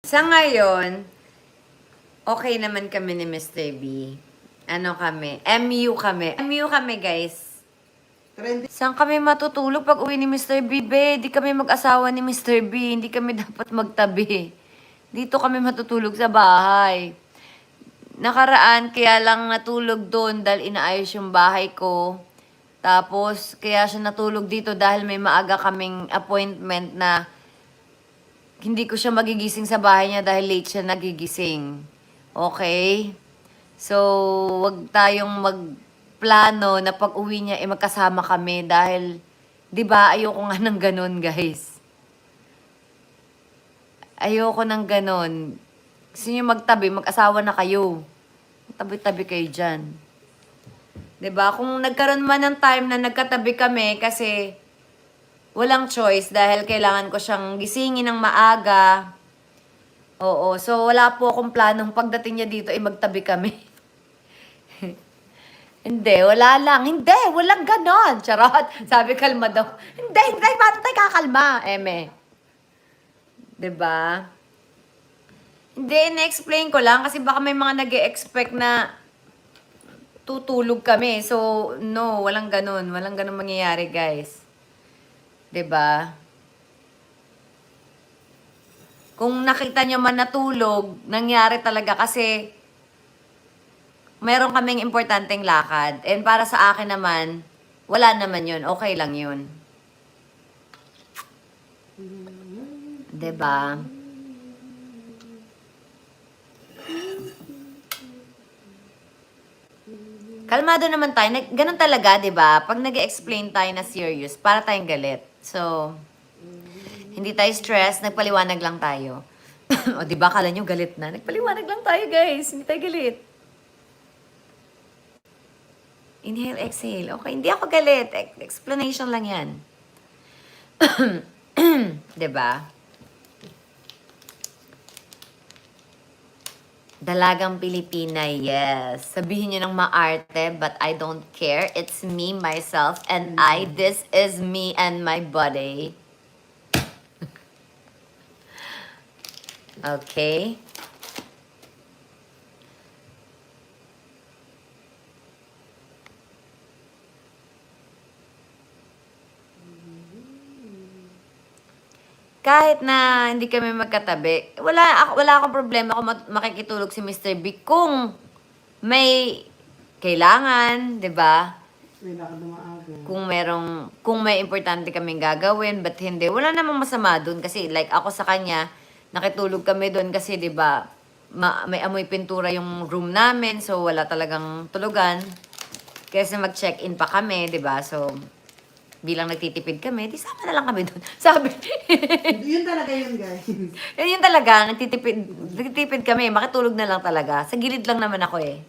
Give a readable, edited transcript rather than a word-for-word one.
Sa ngayon, okay naman kami ni Mr. B. Ano kami? MU kami. MU kami, guys. Saan kami matutulog pag uwi ni Mr. B, be? Di kami mag-asawa ni Mr. B. Hindi kami dapat magtabi. Dito kami matutulog sa bahay. Nakaraan, kaya lang natulog doon dahil inaayos yung bahay ko. Tapos, kaya siya natulog dito dahil may maaga kaming appointment na hindi ko siya magigising sa bahay niya dahil late siya nagigising. Okay? So, wag tayong magplano na pag uwi niya, magkasama kami dahil, di ba, ayoko nga ng ganun, guys. Ayoko ng ganun. Gusto niyo magtabi, mag-asawa na kayo. Tabi-tabi kayo dyan. Di ba? Kung nagkaroon man ng time na nagkatabi kami kasi walang choice dahil kailangan ko siyang gisingin ng maaga. Oo. So, wala po akong planong pagdating niya dito ay magtabi kami. Hindi, wala lang. Hindi, walang ganon. Charot. Sabi, kalma daw. Hindi, paano tayo kakalma? Eme. Diba? Hindi, na-explain ko lang kasi baka may mga nag-e-expect na tutulog kami. So, no, walang ganon. Walang ganon mangyayari, guys. 'Di ba? Kung nakita nyo man natulog, nangyari talaga kasi meron kaming importanteng lakad. And para sa akin naman, wala naman yun. Okay lang yun. 'Di ba? Kalmado naman tayo. Ganun talaga, 'di ba? Pag nag-explain tayo na serious, para tayong galit. So, hindi tayo stress, nagpaliwanag lang tayo. O, di ba, kala nyo galit na? Nagpaliwanag lang tayo, guys. Hindi tayo galit. Inhale, exhale. Okay, hindi ako galit. Explanation lang yan. Di ba? Dalagang Pilipina, yes. Sabihin nyo ng maarte, but I don't care. It's me, myself, and I. This is me and my body. Okay? Kahit na hindi kami magkatabi, wala akong problema kung makikitulog si Mr. B kung may kailangan, 'di ba? Kung may importante kaming gagawin, but hindi, wala namang masama doon kasi like ako sa kanya, nakitulog kami doon kasi 'di ba, may amoy pintura yung room namin, so wala talagang tulugan. Kasi mag-check-in pa kami, 'di ba? So bilang nagtitipid kami, di sama na lang kami doon. Sabi. Yun talaga yun, guys. Yun talaga, nagtitipid kami, makitulog na lang talaga. Sa gilid lang naman ako eh.